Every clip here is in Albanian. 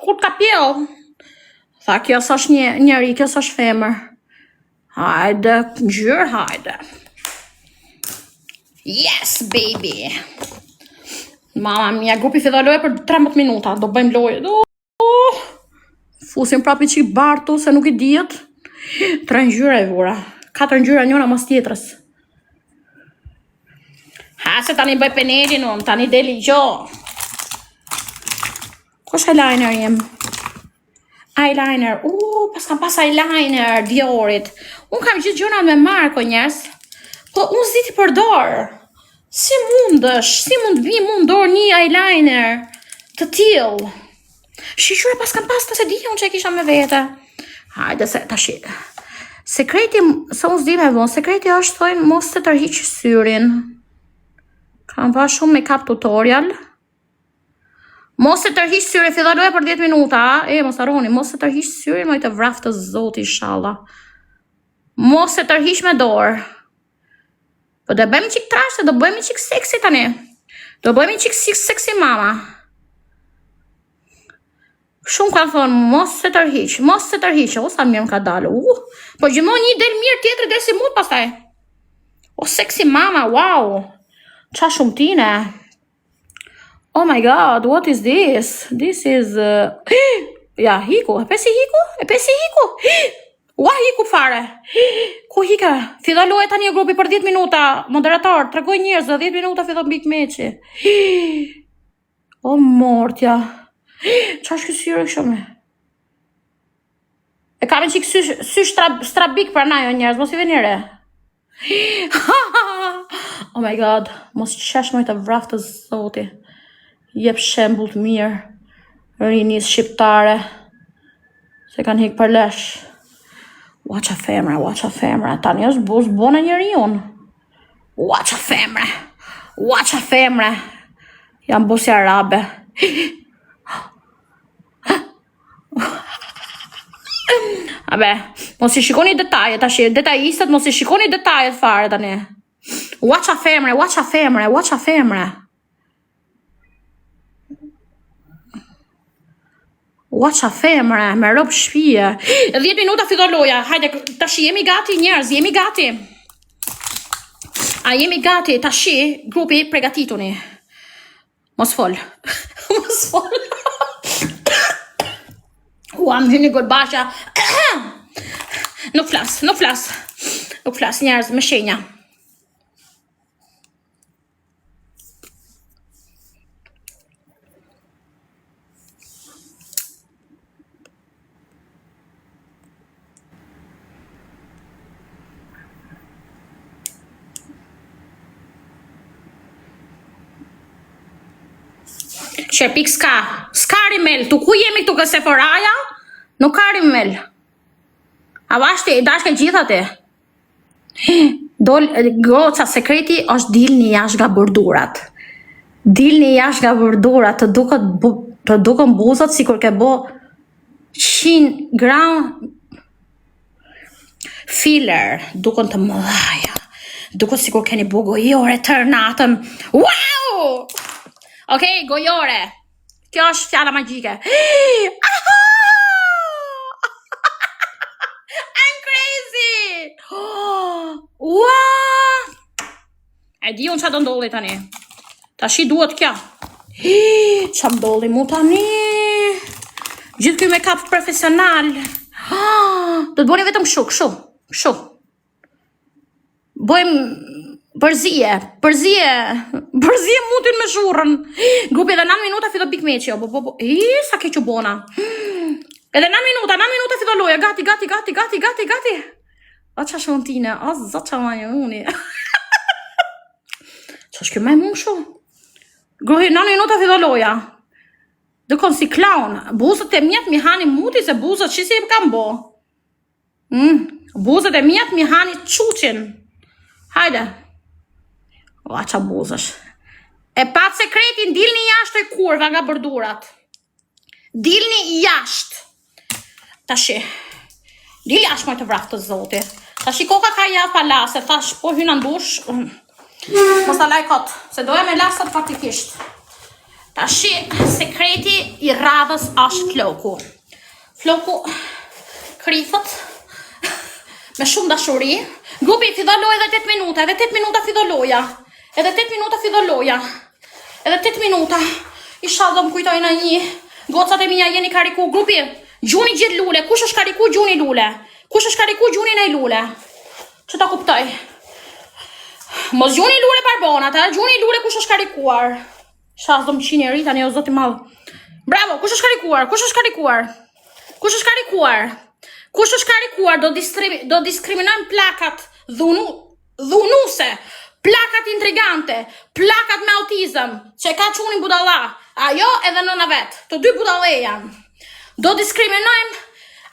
kur ka pjell. Tha, kjo s'është njeri, kjo s'është femër. Hajde, ngjyrë, hajde. Yes, baby. Mama mia, grupi filloi loja për 13 minuta. Do bëjmë lojë. Fusim prapi qik bartu, se nuk I dihet. 3 ngjyra e vura. 4 ngjyra njëra mas tjetrës. Ha, se tani bëj penelin unë, tani deli gjo. Kush eyeliner jem? Eyeliner, kam pas eyeliner Diorit. Unë kam gjithë gjëra me Marko njerës. Po unë s'di ti përdor. Si mund vi mund dorë një eyeliner të tillë. Shiqyre pas kam pas të se dija unë që e kisha me vete. Hajde se tash. Sekreti, sa unë s'di me vonë, sekreti është thojnë mos të tërhiq syrin. Kam pa shumë make-up tutorial. Mos të tërhiq syrin, fillon loja për 10 minuta. Mos harroni, mos të tërhiq syrin, moj të vraf të zoti inshallah. Mos të tërhiq me dorë. Po do bëjmë qik trashë, do bëjmë qik seksi tani. Do bëjmë qik seksi mama. Shumë kanë thonë, mos të tërhiq, o sa mirë më ka dalë. Po gjithmonë një del mirë, tjetër del si mut pastaj. O seksi mama, wow. Qa shumë tine. Oh my god, what is this? This is... Ja, hiku, e pesi hiku? Ua, hiku fare. Ku hika? Fillon loja tani e grupi për 10 minuta. Moderator, tregoj njerëz, 10 minuta fillon bik meqi. O mortja. Qa është kësyrë këshome? E kam që sy strabik për najo njerëz, mos I venire. Oh my god, mos qesh moj të vraf të zoti. Jep shembull të mirë. Rinis shqiptare. Se kanë hik për lesh. Waqa femra. Tani është buz bona njeri unë. Waqa femra. Jam busi arabe. Abe, mos I shikoni detajet, tash detajistët mos I shikoni detajet fare tani. Waqa femra. Waqa femra, me rob shpije. 10 minuta fillon loja, hajde, tash jemi gati njerëz, jemi gati. A jemi gati, tash grupi pregatituni. Mos fol. Am hyni golbasha. Nuk flas njerëz me shenja. Sherpik s'ka rimel, tu ku jemi këtu këse Sephora-ja? Nuk ka rimel. A vashti, dashke gjitha ti. Goca, sekreti është dilni jashtë nga bërdurat. Të duken buzët si kur ke bo 100 gram filler, duken të mëdhaja. Duken si kur keni bu gojore tërë natën. Wow! Okej, gojore. Kjo është fjala magjike. I'm crazy! Wow! E di unë qa do ndolli tani. Tashi duhet kja. Qa ndolli mu tani? Gjithë kjo make-up profesional. Do të boni vetëm kështu. Bojmë përzije mutin me shurën. Grupi edhe 9 minuta fillon bik meqi. Sa ke që bona. Edhe 9 minuta fillon loja. Gati. O qa shontine, o zot qa majmuni. Qa është kjo majmun shu? Grupi 9 minuta fillon loja. Dëkon si clown. Buzët e mjet mi hani muti se buzët që si kam bo. Buzët e mjet mi hani quqin. Hajde. Ua qa buzësh. E pat sekretin, dilni jashtë e kurva nga bërdurat. Dilni jashtë. Tashi. Dili jashtë moj të vraftë të zoti. Tashi koka ka ja pa lasë, thash po hyna ndush. Mos ta laj kot, se doja me lasët faktikisht. Tashi, sekreti I radhës është floku. Floku krithët me shumë dashuri. Grupi fillon loja edhe 8 minuta, edhe 8 minuta fillon loja. Edhe 8 minuta fillon loja. Edhe 8 minuta. Isha do më kujtojnë një. Gocat e mija jeni kariku. Grupi, gjuni gjithë lule. Kush është kariku gjuni lule? Kush është kariku gjuni nej lule? Që ta kuptoj? Mos gjuni lule parbonat, gjuni lule kush është karikuar. Shas do më qini e rita një o zoti madhë. Bravo, kush është karikuar? Kush është karikuar? Kush është karikuar? Kush është karikuar? Do diskriminojmë plakat dhunuse, plakat intrigante, plakat me autizëm, që ka qunin budalla, ajo edhe nëna vetë, të dy budale janë. Do diskriminojmë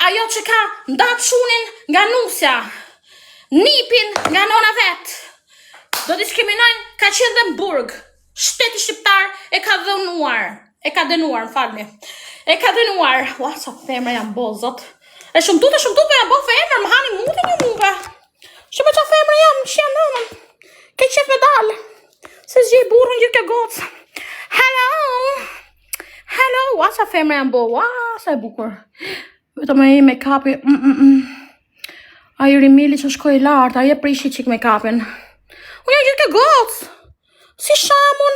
ajo që ka ndatë qunin nga nusja, nipin nga nëna vetë. Do diskriminojnë ka qenë dhe në burg. Shteti shqiptar e ka dhenuar. E ka denuar, më falni. E ka denuar. Ua, sa femre janë bo, zot. E shumë tute, me janë bo femre, më hani mutin një muve. Shumë qa femre janë, që janë nënën. Ke qef me dalë. Se zgjej burën gjithë ke gocë. Hello, ua, sa femre janë bo, ua, sa e bukur. Vetëm e me kapi, A I rimili që shkoj lartë, a I e prishi qik me kapin. Unë janë gjithë ke gocë. Si shamun.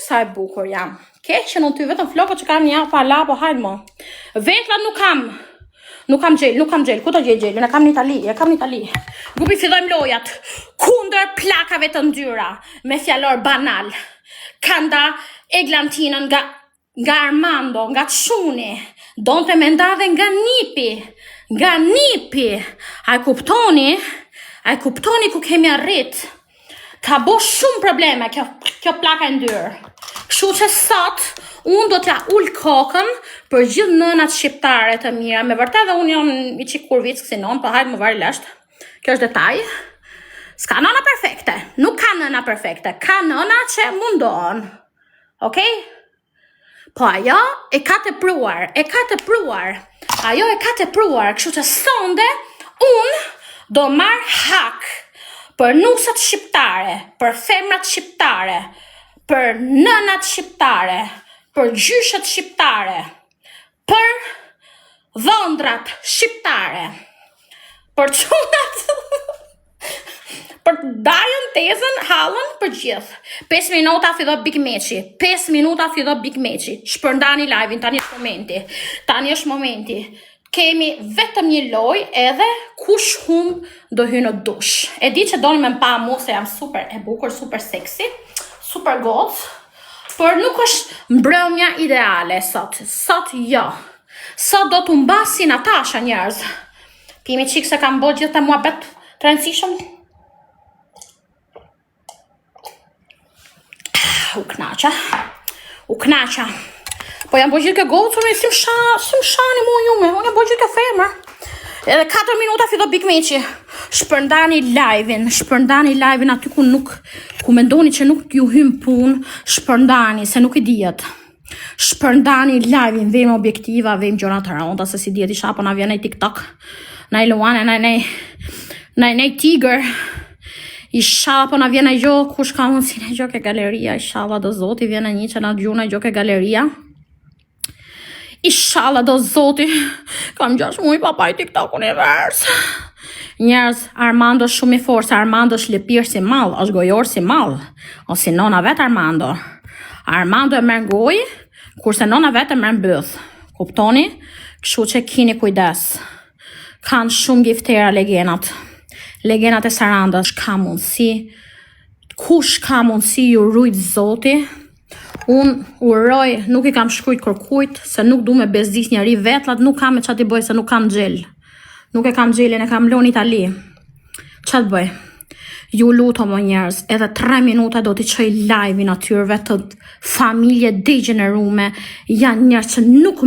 Sa e bukur jam. Keqen unë ty vetëm floko që kam një pa la, po hajnë mo. Vetlat nuk kam. Nuk kam gjel. Ku të gjej gjelin? E kam në Itali. Grupi fillojmë lojat. Kundër plakave të ndyra. Me fjallor banal. Kanda eglantinën nga Armando, nga Çuni. Donte me nda dhe nga nipi. A i kuptoni ku kemi arrit. Ka bo shumë probleme kjo plaka e ndyrë. Kështu që sot, unë do t'ja ull kokën për gjithë nënat shqiptare të mira. Me vërtet dhe unë jam I qik kurvic kësi non, po hajtë më vari lesht. Kjo është detaj. S'ka nëna perfekte. Nuk ka nëna perfekte. Ka nëna që mundon. Okej? Po ajo e ka të pruar. Ajo e ka të pruar. Kështu që sonde, unë do marr hak për nusat shqiptare, për femrat shqiptare, për nënat shqiptare, për gjyshat shqiptare, për dhëndrat shqiptare, për çunat, për dajën, tezën, hallën, për gjithë. 5 minuta fillon Big Matchi. Shpërndani live-in, tani është momenti. Kemi vetëm një loj edhe kush hum do hy në dush. E di që doni me mpa mu se jam super e bukur, super seksi, super gocë, por nuk është mbrëmja ideale sot. Sot jo. Sot do të mbasi Natasha njerëz. Pimi qikë se kam bo gjithë të muhabet të rëndësishëm. U knaqa. Po jam bo gjithë ke gocën, si më shani mu jume, unë jam bo gjithë ke femër. Edhe 4 minuta fillon Big Matchi. Shpërndani live-in aty ku mendoni që nuk ju hym punë, shpërndani, se nuk I dijet. Shpërndani live-in, vejmë objektiva, vejmë gjona të rënda, se si dijet I shapo na vjen në TikTok, na I luane, na I tiger. I shapo na vjen në gjo, kush ka mundsi në gjo ke galeria, I shala do zoti, vjen në një që na gjuna në gjo ke galeria. Inshallah do zoti, kam 6 muaj papa I TikTok univers. Njerëz, Armando shumë I fortë, Armando është lëpir si mall, është gojor si mall. Ose nona vet Armando. Armando e merr gojë, kurse nona vet e merr mbyth. Kuptoni? Kështu që keni kujdes. Kanë shumë giftera legenat. Legenat e Sarandës, kush ka mundsi ju rujt zoti. Unë uroj, nuk I kam shkrujt kërkujt, se nuk du me bezdis njëri vetlat, nuk kam me qatë I bëj, se nuk kam gjell. Nuk e kam gjellin, e kam lon Itali. Qatë bëj? Ju lutom o njerëz, edhe 3 minuta do t'i qoj live-in atyrve të familje degenerume, janë njerëz që nuk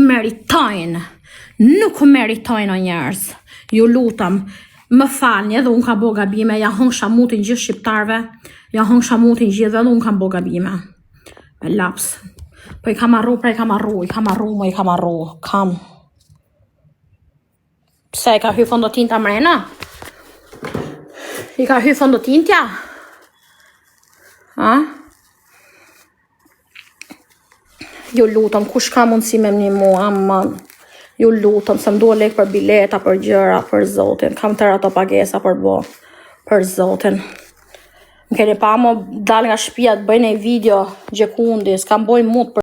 meritojnë o njerëz. Ju lutam, më falni, edhe unë kam bo gabime, ja hong shamutin gjithë shqiptarve, ja hong shamutin gjithë, edhe unë kam bo gabime. Me laps. Po I kam arru. Pse I ka hy fondotin të mrena? I ka hy fondotin tja? Ha? Ju lutëm, kush ka mundësi me më ndihmu, aman. Ju lutëm, se më duhet lek për bileta, për gjëra, për zotin. Kam tërë ato pagesa për bo, për zotin. Më keni pa më dal nga shtëpia të bëj një video gjekundi, s'kam boj mut për